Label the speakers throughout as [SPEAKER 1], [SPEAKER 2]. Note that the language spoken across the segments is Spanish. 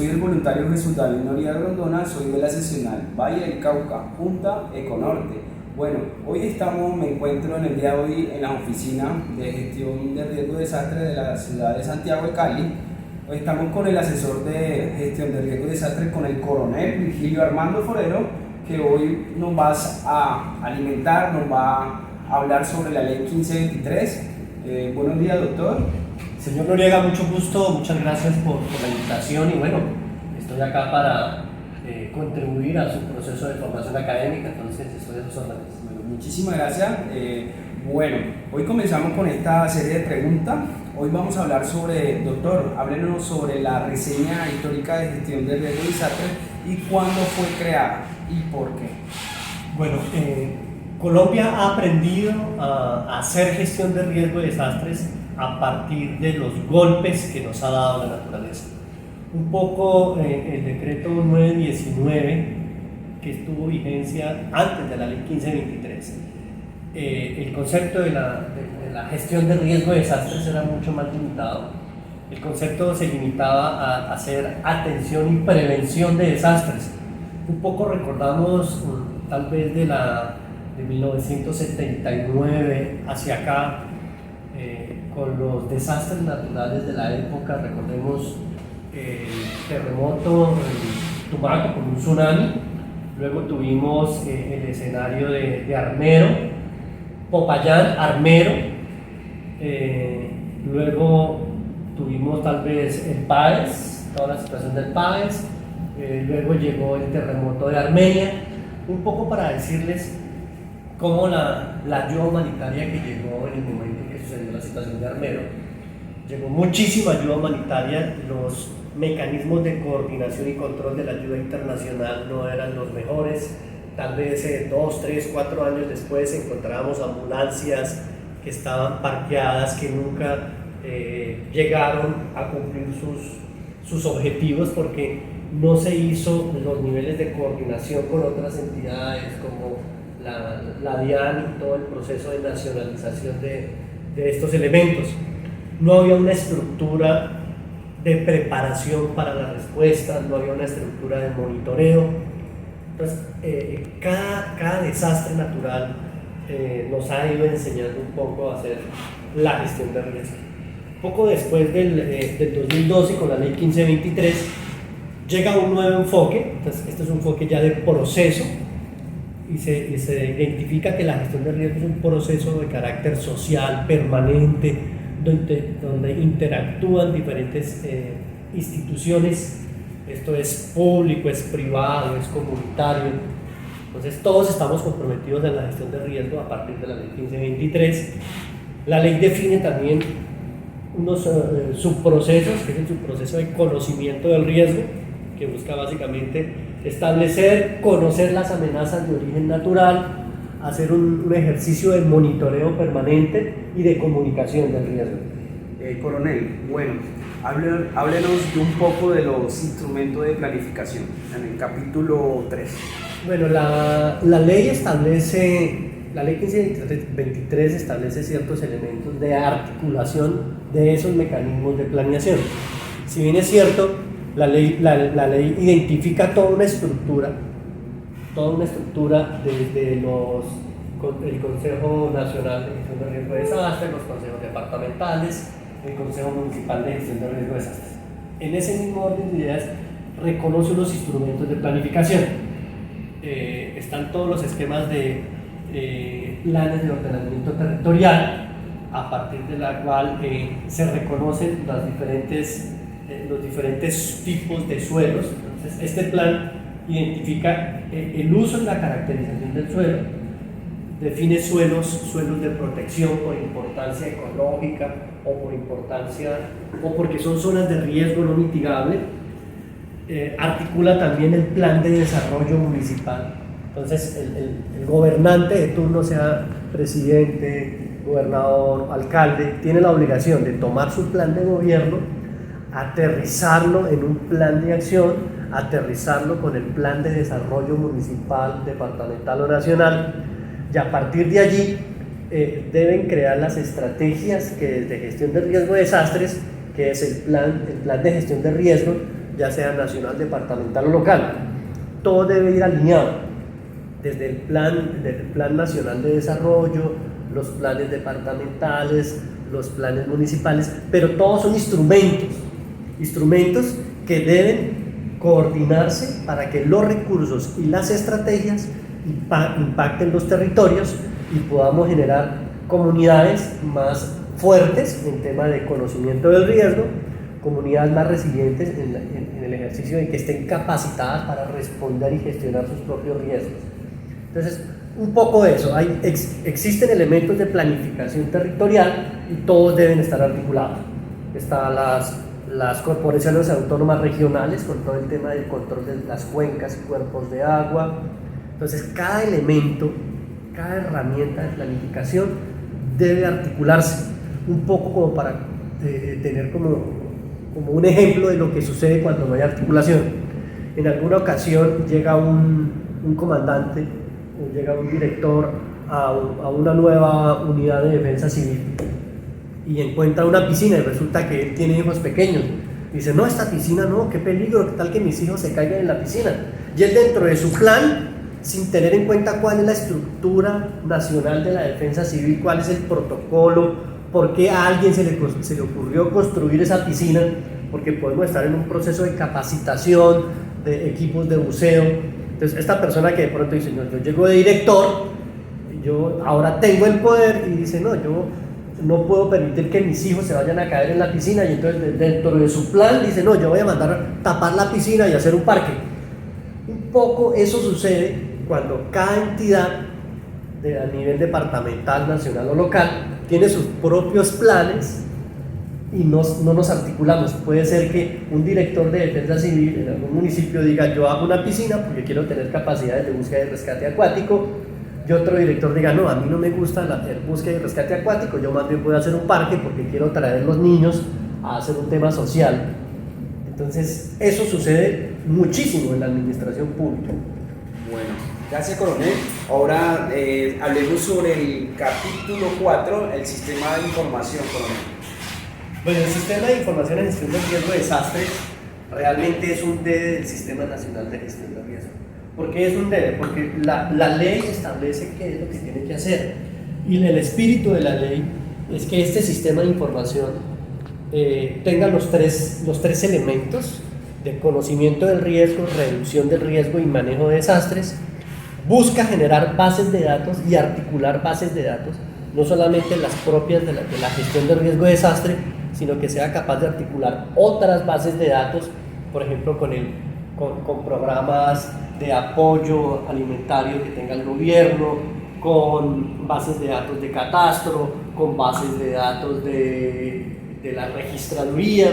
[SPEAKER 1] soy el voluntario Jesús David Noriega Rondona, soy de la seccional Valle del Cauca, Junta Econorte. Bueno, me encuentro en el día de hoy en la oficina de gestión de riesgo de desastre de la ciudad de Santiago de Cali. Hoy estamos con el asesor de gestión de riesgo de desastre, con el coronel Virgilio Armando Forero, que hoy nos va a alimentar, nos va a hablar sobre la ley 1523. Buenos días, doctor.
[SPEAKER 2] Señor Noriega, mucho gusto, muchas gracias por la invitación y bueno, estoy acá para contribuir a su proceso de formación académica, entonces estoy a sus órdenes.
[SPEAKER 1] Bueno, muchísimas gracias. Bueno, hoy comenzamos con esta serie de preguntas. Hoy vamos a hablar sobre, doctor, háblenos sobre la reseña histórica de gestión de riesgo de desastre y cuándo fue creada y por qué.
[SPEAKER 2] Bueno, Colombia ha aprendido a hacer gestión de riesgo de desastres a partir de los golpes que nos ha dado la naturaleza. Un poco el decreto 919, que estuvo vigencia antes de la ley 1523, el concepto de la gestión de riesgo de desastres era mucho más limitado. El concepto se limitaba a hacer atención y prevención de desastres. Un poco recordamos tal vez de 1979 hacia acá, con los desastres naturales de la época. Recordemos el terremoto en Tumaco con un tsunami, luego tuvimos el escenario de Armero, Popayán, Armero, luego tuvimos tal vez el PAES, toda la situación del PAES, luego llegó el terremoto de Armenia, un poco para decirles cómo la ayuda humanitaria que llegó en el momento que sucedió la situación de Armero, llegó muchísima ayuda humanitaria. Los mecanismos de coordinación y control de la ayuda internacional no eran los mejores. Tal vez 2, 3, 4 años después encontrábamos ambulancias que estaban parqueadas, que nunca llegaron a cumplir sus objetivos porque no se hizo los niveles de coordinación con otras entidades como la DIAN y todo el proceso de nacionalización de estos elementos. No había una estructura de preparación para la respuesta, no había una estructura de monitoreo. Entonces, cada desastre natural nos ha ido enseñando un poco a hacer la gestión de riesgo. Poco después del 2012, con la ley 1523, llega un nuevo enfoque. Entonces, este es un enfoque ya de proceso, y se identifica que la gestión de riesgo es un proceso de carácter social, permanente, donde interactúan diferentes instituciones. Esto es público, es privado, es comunitario. Entonces todos estamos comprometidos en la gestión de riesgo a partir de la ley 1523. La ley define también unos subprocesos, que es el subproceso de conocimiento del riesgo, que busca básicamente establecer, conocer las amenazas de origen natural, hacer un ejercicio de monitoreo permanente y de comunicación del riesgo.
[SPEAKER 1] Coronel, bueno, háblenos de un poco de los instrumentos de planificación en el capítulo 3.
[SPEAKER 2] Bueno, la ley establece, la ley 1523 establece ciertos elementos de articulación de esos mecanismos de planeación. Si bien es cierto, la ley identifica toda una estructura desde el Consejo Nacional de Gestión de Riesgo de Desastre, los consejos departamentales, el Consejo Municipal de Gestión de Riesgo de Desastres. En ese mismo orden de ideas reconoce unos instrumentos de planificación. Están todos los esquemas de planes de ordenamiento territorial, a partir de la cual se reconocen los diferentes tipos de suelos. Entonces, este plan identifica el uso y la caracterización del suelo, define suelos de protección por importancia ecológica o porque son zonas de riesgo no mitigable, articula también el plan de desarrollo municipal. Entonces el gobernante de turno, sea presidente, gobernador, alcalde, tiene la obligación de tomar su plan de gobierno, aterrizarlo en un plan de acción, aterrizarlo con el plan de desarrollo municipal, departamental o nacional, y a partir de allí deben crear las estrategias que desde gestión de riesgo de desastres, que es el plan de gestión de riesgo, ya sea nacional, departamental o local. Todo debe ir alineado, desde el plan nacional de desarrollo, los planes departamentales, los planes municipales, pero todos son instrumentos que deben coordinarse para que los recursos y las estrategias impacten los territorios y podamos generar comunidades más fuertes en tema de conocimiento del riesgo, comunidades más resilientes en el ejercicio de que estén capacitadas para responder y gestionar sus propios riesgos. Entonces, un poco de eso, existen elementos de planificación territorial y todos deben estar articulados. Están las corporaciones autónomas regionales con todo el tema del control de las cuencas y cuerpos de agua. Entonces, cada elemento, cada herramienta de planificación debe articularse un poco como para tener como un ejemplo de lo que sucede cuando no hay articulación. En alguna ocasión llega un comandante o llega un director a una nueva unidad de defensa civil y encuentra una piscina y resulta que él tiene hijos pequeños. Dice, no, esta piscina no, qué peligro, qué tal que mis hijos se caigan en la piscina. Y él dentro de su plan, sin tener en cuenta cuál es la estructura nacional de la defensa civil, cuál es el protocolo, por qué a alguien se le ocurrió construir esa piscina, porque podemos estar en un proceso de capacitación de equipos de buceo. Entonces esta persona que de pronto dice, no, yo llego de director, yo ahora tengo el poder, y dice, no, yo no puedo permitir que mis hijos se vayan a caer en la piscina, y entonces dentro de su plan dice, no, yo voy a mandar tapar la piscina y hacer un parque. Un poco eso sucede cuando cada entidad a nivel departamental, nacional o local tiene sus propios planes y no nos articulamos. Puede ser que un director de defensa civil en algún municipio diga, yo hago una piscina porque quiero tener capacidades de búsqueda y rescate acuático, y otro director diga, no, a mí no me gusta el búsqueda y rescate acuático, yo más bien voy a hacer un parque porque quiero traer a los niños a hacer un tema social. Entonces eso sucede muchísimo en la administración pública.
[SPEAKER 1] Bueno, gracias, coronel. Ahora hablemos sobre el capítulo 4, el sistema de información, coronel.
[SPEAKER 2] Bueno, el sistema de información en gestión de riesgo de desastres realmente es un debe del Sistema Nacional de Gestión de Riesgo. ¿Por qué es un debe? Porque la ley establece qué es lo que tiene que hacer, y el espíritu de la ley es que este sistema de información tenga los tres elementos de conocimiento del riesgo, reducción del riesgo y manejo de desastres. Busca generar bases de datos y articular bases de datos, no solamente las propias de la gestión de riesgo de desastre, sino que sea capaz de articular otras bases de datos, por ejemplo con programas de apoyo alimentario que tenga el gobierno, con bases de datos de catastro, con bases de datos de la registraduría.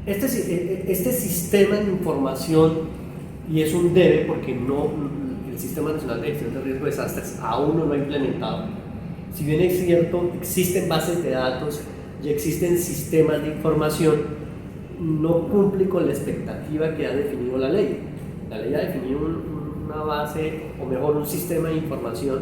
[SPEAKER 2] Este sistema de información, y es un debe porque el Sistema Nacional de Gestión de Riesgo de Desastres aún no lo ha implementado. Si bien es cierto, existen bases de datos y existen sistemas de información, no cumple con la expectativa que ha definido la ley. La ley ha definido una base, o mejor, un sistema de información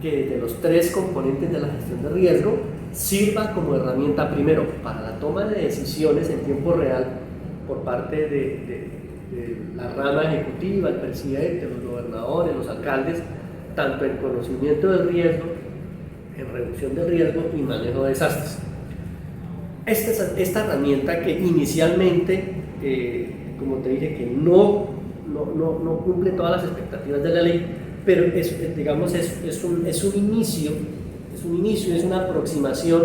[SPEAKER 2] que de los tres componentes de la gestión de riesgo sirva como herramienta, primero, para la toma de decisiones en tiempo real por parte de la rama ejecutiva, el presidente, los gobernadores, los alcaldes, tanto en conocimiento del riesgo, en reducción del riesgo y manejo de desastres. Esta herramienta que inicialmente, como te dije, que no cumple todas las expectativas de la ley, pero es un inicio, es una aproximación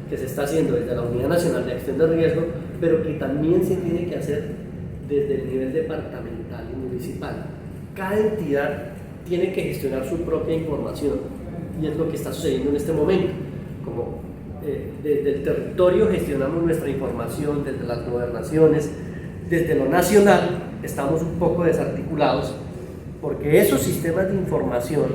[SPEAKER 2] que se está haciendo desde la Unidad Nacional de Gestión de Riesgo, pero que también se tiene que hacer desde el nivel departamental y municipal. Cada entidad tiene que gestionar su propia información, y es lo que está sucediendo en este momento. Como desde el territorio gestionamos nuestra información, desde las gobernaciones, desde lo nacional estamos un poco desarticulados, porque esos sistemas de información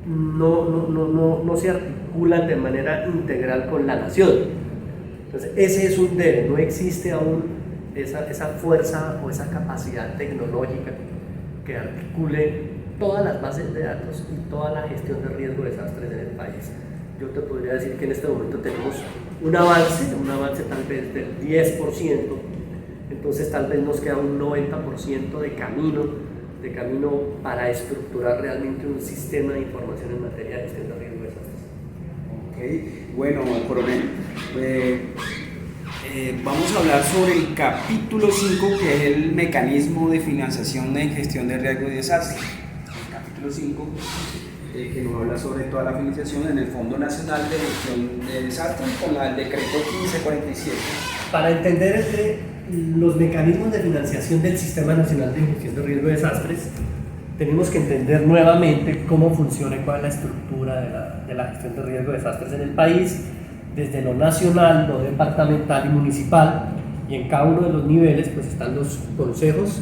[SPEAKER 2] no se articulan de manera integral con la nación. Entonces ese es un debe, no existe aún esa fuerza o esa capacidad tecnológica que articule todas las bases de datos y toda la gestión de riesgo de desastres en el país. Yo te podría decir que en este momento tenemos un avance tal vez del 10% entonces tal vez nos queda un 90% de camino para estructurar realmente un sistema de información en materia de gestión de riesgo de desastres.
[SPEAKER 1] Ok, bueno, coronel, vamos a hablar sobre el capítulo 5, que es el mecanismo de financiación de gestión de riesgo y desastre. El capítulo 5, que nos habla sobre toda la financiación en el Fondo Nacional de Gestión de Desastres con el decreto 1547.
[SPEAKER 2] Para entender los mecanismos de financiación del Sistema Nacional de Gestión de Riesgo de Desastres, tenemos que entender nuevamente cómo funciona y cuál es la estructura de la gestión de riesgo de desastres en el país, desde lo nacional, lo departamental y municipal, y en cada uno de los niveles pues están los consejos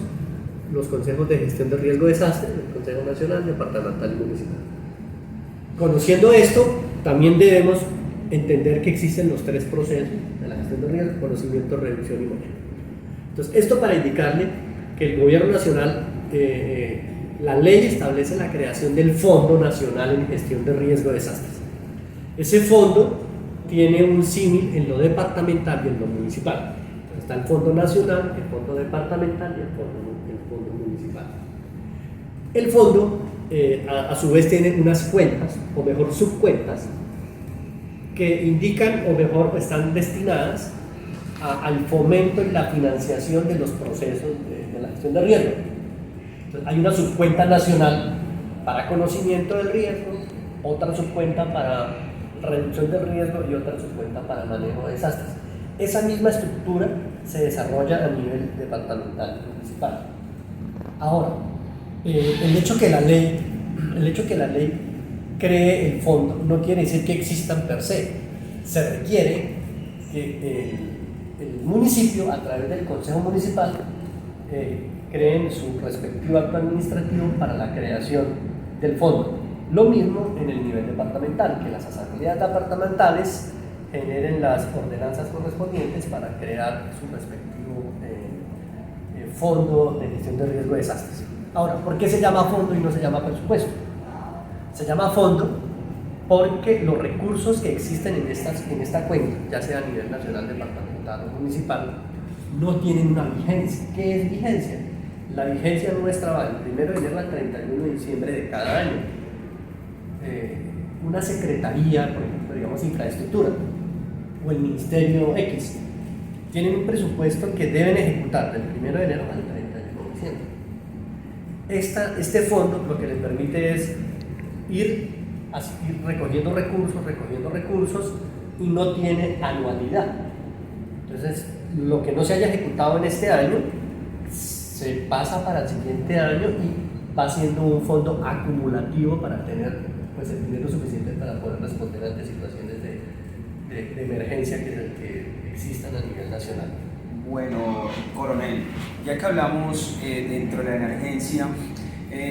[SPEAKER 2] de gestión de riesgo de desastres, el Consejo Nacional, Departamental y Municipal. Conociendo esto, también debemos entender que existen los tres procesos de la gestión de riesgo: conocimiento, revisión y manejo. Entonces, esto para indicarle que el Gobierno Nacional, la ley establece la creación del Fondo Nacional en Gestión de Riesgo de Desastres. Ese fondo tiene un símil en lo departamental y en lo municipal. Entonces, está el Fondo Nacional, el Fondo Departamental y el Fondo Municipal. El fondo, a su vez, tiene unas cuentas, o mejor subcuentas, que indican, o mejor, están destinadas al fomento y la financiación de los procesos de la gestión de riesgo. Entonces, hay una subcuenta nacional para conocimiento del riesgo, otra subcuenta para reducción del riesgo y otra subcuenta para manejo de desastres. Esa misma estructura se desarrolla a nivel departamental y municipal. Ahora, el hecho que la ley cree el fondo no quiere decir que existan per se. Se requiere que el municipio, a través del Consejo Municipal, creen su respectivo acto administrativo para la creación del fondo. Lo mismo en el nivel departamental, que las asambleas departamentales generen las ordenanzas correspondientes para crear su respectivo fondo de gestión de riesgo de desastres. Ahora, ¿por qué se llama fondo y no se llama presupuesto? Se llama fondo porque los recursos que existen en esta cuenta, ya sea a nivel nacional, departamental o municipal, no tienen una vigencia. ¿Qué es vigencia? La vigencia nuestra va del 1 de enero al 31 de diciembre de cada año. Una secretaría, por ejemplo, digamos infraestructura, o el Ministerio X, tienen un presupuesto que deben ejecutar del 1 de enero al 31 de diciembre. Este fondo lo que les permite es ir recogiendo recursos y no tiene anualidad. Entonces, lo que no se haya ejecutado en este año se pasa para el siguiente año y va siendo un fondo acumulativo para tener pues, el dinero suficiente para poder responder ante situaciones de emergencia que existan a nivel nacional.
[SPEAKER 1] Bueno, coronel, ya que hablamos dentro de la emergencia,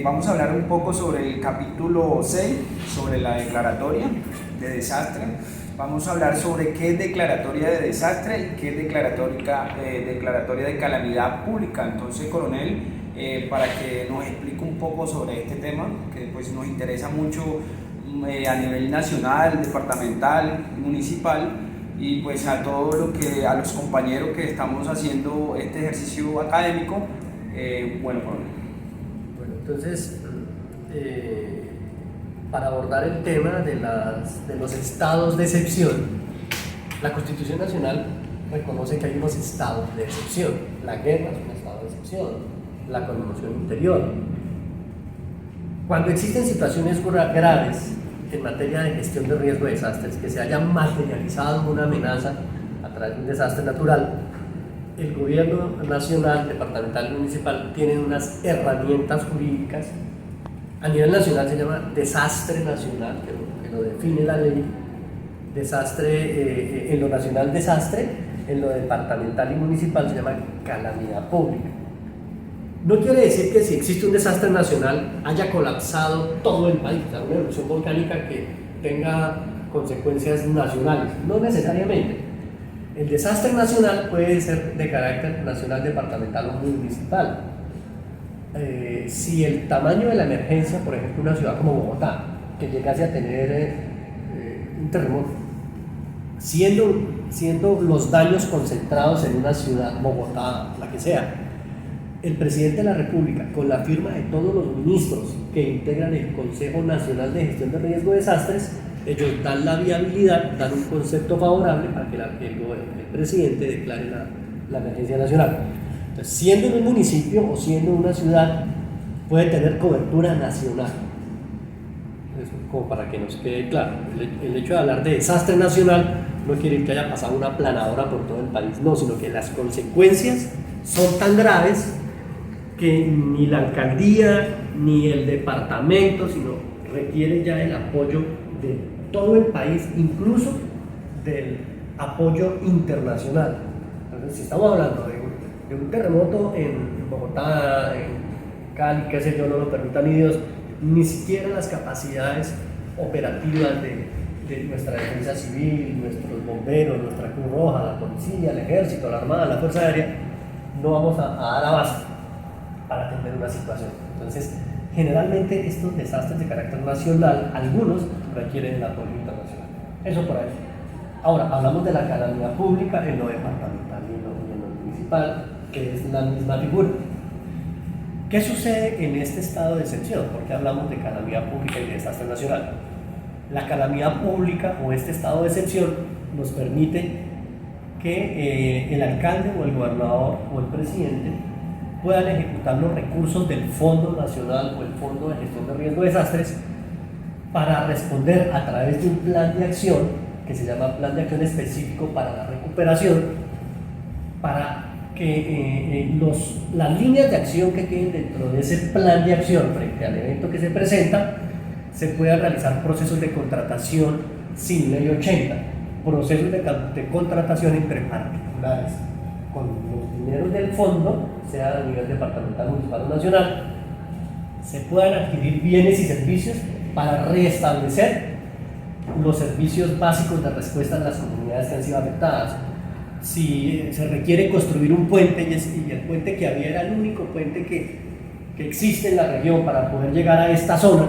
[SPEAKER 1] vamos a hablar un poco sobre el capítulo 6, sobre la declaratoria de desastre. Vamos a hablar sobre qué es declaratoria de desastre y qué es declaratoria de calamidad pública. Entonces, coronel, para que nos explique un poco sobre este tema, que pues, nos interesa mucho a nivel nacional, departamental, municipal, y pues a los compañeros que estamos haciendo este ejercicio académico, bueno, coronel.
[SPEAKER 2] Entonces, para abordar el tema de los estados de excepción, la Constitución Nacional reconoce que hay unos estados de excepción. La guerra es un estado de excepción, la conmoción interior. Cuando existen situaciones graves en materia de gestión de riesgo de desastres, que se haya materializado una amenaza a través de un desastre natural, el gobierno nacional, departamental y municipal tienen unas herramientas jurídicas. A nivel nacional se llama desastre nacional, que lo define la ley. Desastre, en lo nacional desastre, en lo departamental y municipal se llama calamidad pública. No quiere decir que si existe un desastre nacional haya colapsado todo el país, una erupción volcánica que tenga consecuencias nacionales, no necesariamente. El desastre nacional puede ser de carácter nacional, departamental o municipal. Si el tamaño de la emergencia, por ejemplo, una ciudad como Bogotá, que llegase a tener un terremoto, siendo los daños concentrados en una ciudad, Bogotá, la que sea, el presidente de la República, con la firma de todos los ministros que integran el Consejo Nacional de Gestión de Riesgo de Desastres, ellos dan la viabilidad, dan un concepto favorable para que el presidente declare la emergencia nacional. Entonces, siendo en un municipio o siendo en una ciudad, puede tener cobertura nacional. Eso, como para que nos quede claro, el hecho de hablar de desastre nacional no quiere decir que haya pasado una planadora por todo el país, no, sino que las consecuencias son tan graves que ni la alcaldía ni el departamento, sino requieren ya el apoyo de todo el país, incluso del apoyo internacional. Entonces, si estamos hablando de un terremoto en Bogotá, en Cali, qué sé yo, no lo permita ni Dios, ni siquiera las capacidades operativas de nuestra defensa civil, nuestros bomberos, nuestra Cruz Roja, la policía, el ejército, la armada, la fuerza aérea, no vamos a dar abasto para atender una situación. Entonces, generalmente estos desastres de carácter nacional, algunos requieren el apoyo internacional. Eso por ahí. Ahora, hablamos de la calamidad pública en lo departamental y en lo municipal, que es la misma figura. ¿Qué sucede en este estado de excepción? Porque hablamos de calamidad pública y de desastre nacional. La calamidad pública o este estado de excepción nos permite que el alcalde o el gobernador o el presidente puedan ejecutar los recursos del Fondo Nacional o el Fondo de Gestión de Riesgo de Desastres para responder a través de un plan de acción que se llama Plan de Acción Específico para la Recuperación, para que las líneas de acción que queden dentro de ese plan de acción frente al evento que se presenta, se puedan realizar procesos de contratación sin ley 80, procesos de contratación entre particulares, con los dineros del fondo, sea a nivel departamental, municipal o nacional, se puedan adquirir bienes y servicios para restablecer los servicios básicos de respuesta en las comunidades que han sido afectadas. Si se requiere construir un puente y el puente que había era el único puente que existe en la región para poder llegar a esta zona,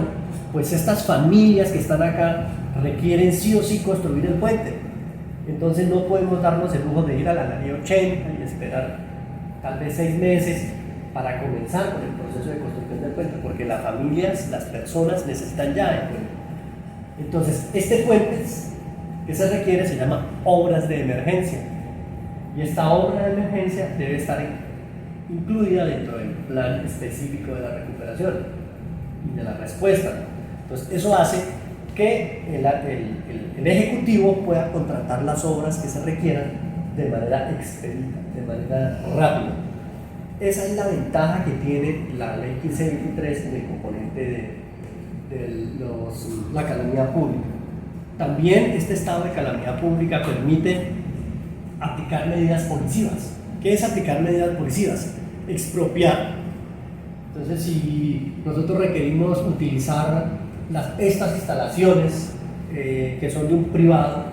[SPEAKER 2] pues estas familias que están acá requieren sí o sí construir el puente. Entonces no podemos darnos el lujo de ir a la ley 80 y esperar tal vez 6 meses para comenzar con el proceso de construcción del puente, porque las familias, las personas necesitan ya el puente. Entonces, este puente que se requiere se llama obras de emergencia, y esta obra de emergencia debe estar incluida dentro del plan específico de la recuperación y de la respuesta. Entonces, eso hace que el Ejecutivo pueda contratar las obras que se requieran de manera expedita, de manera rápida. Esa es la ventaja que tiene la Ley 1523 en el componente de la calamidad pública. También este estado de calamidad pública permite aplicar medidas policivas. ¿Qué es aplicar medidas policivas? Expropiar. Entonces, si nosotros requerimos utilizar estas instalaciones que son de un privado,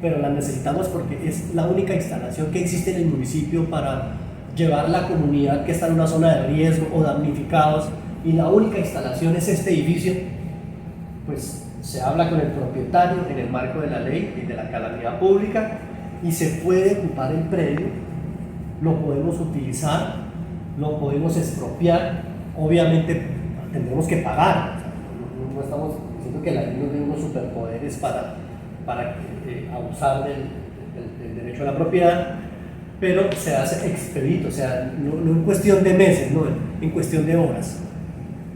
[SPEAKER 2] pero las necesitamos porque es la única instalación que existe en el municipio para llevar la comunidad que está en una zona de riesgo o damnificados, y la única instalación es este edificio, pues se habla con el propietario en el marco de la ley y de la calamidad pública y se puede ocupar el predio, lo podemos utilizar, lo podemos expropiar, obviamente tendremos que pagar, no estamos diciendo que la ley nos dé unos superpoderes para abusar del derecho a la propiedad, pero se hace expedito, o sea, no en cuestión de meses, no, en cuestión de horas.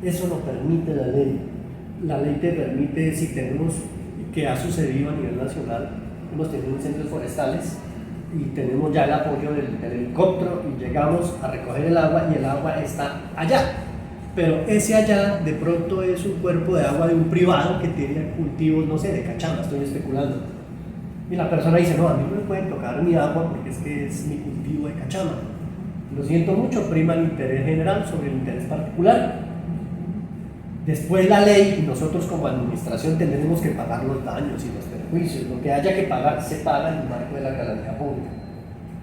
[SPEAKER 2] Eso lo permite la ley. La ley te permite, si tenemos, que ha sucedido a nivel nacional, hemos tenido incendios forestales y tenemos ya el apoyo del helicóptero y llegamos a recoger el agua y el agua está allá. Pero ese allá de pronto es un cuerpo de agua de un privado que tiene cultivos, no sé, de cachama, estoy especulando. Y la persona dice, no, a mí no me pueden tocar mi agua porque es que es mi cultivo de cachama. Lo siento mucho, prima el interés general sobre el interés particular. Después la ley, y nosotros como administración tendremos que pagar los daños y los perjuicios. Lo que haya que pagar, se paga en el marco de la calamidad pública.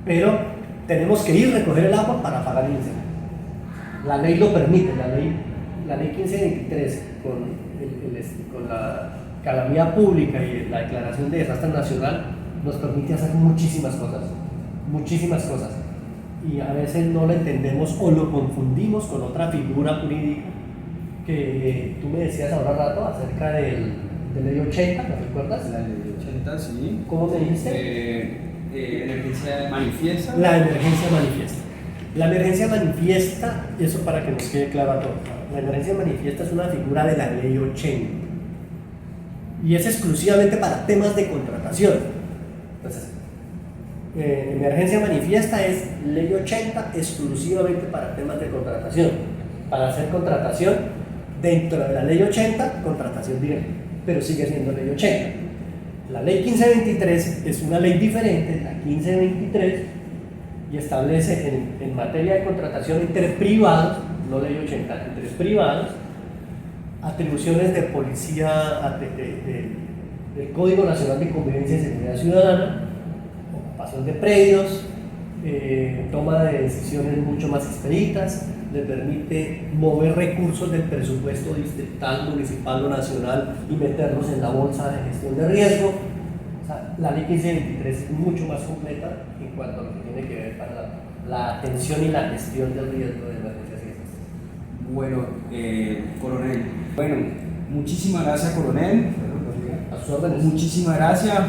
[SPEAKER 2] Pero tenemos que ir a recoger el agua para pagar el incendio. La ley lo permite, la ley 1523 con la calamidad pública y la declaración de desastre nacional nos permite hacer muchísimas cosas, y a veces no lo entendemos o lo confundimos con otra figura jurídica que tú me decías ahora rato acerca de ley 80, ¿me recuerdas?
[SPEAKER 1] La ley 80, sí.
[SPEAKER 2] ¿Cómo me dijiste?
[SPEAKER 1] Emergencia manifiesta.
[SPEAKER 2] La emergencia manifiesta. La emergencia manifiesta, eso para que nos quede claro a todos, la emergencia manifiesta es una figura de la ley 80 y es exclusivamente para temas de contratación. Entonces, emergencia manifiesta es ley 80 exclusivamente para temas de contratación. Para hacer contratación dentro de la ley 80, contratación directa, pero sigue siendo ley 80. La ley 1523 es una ley diferente, la 1523, y establece en materia de contratación entre privados, no ley 80, entre privados, atribuciones de policía, del Código Nacional de Convivencia y Seguridad Ciudadana, ocupación de predios, toma de decisiones mucho más expeditas, le permite mover recursos del presupuesto distrital, municipal o nacional y meterlos en la bolsa de gestión de riesgo. O sea, la ley 1523 es mucho más completa en cuanto a lo que tiene que ver para la atención y la gestión del riesgo de emergencias y desastres.
[SPEAKER 1] Bueno, coronel. Bueno, muchísimas gracias, coronel.
[SPEAKER 2] A sus órdenes.
[SPEAKER 1] Muchísimas gracias.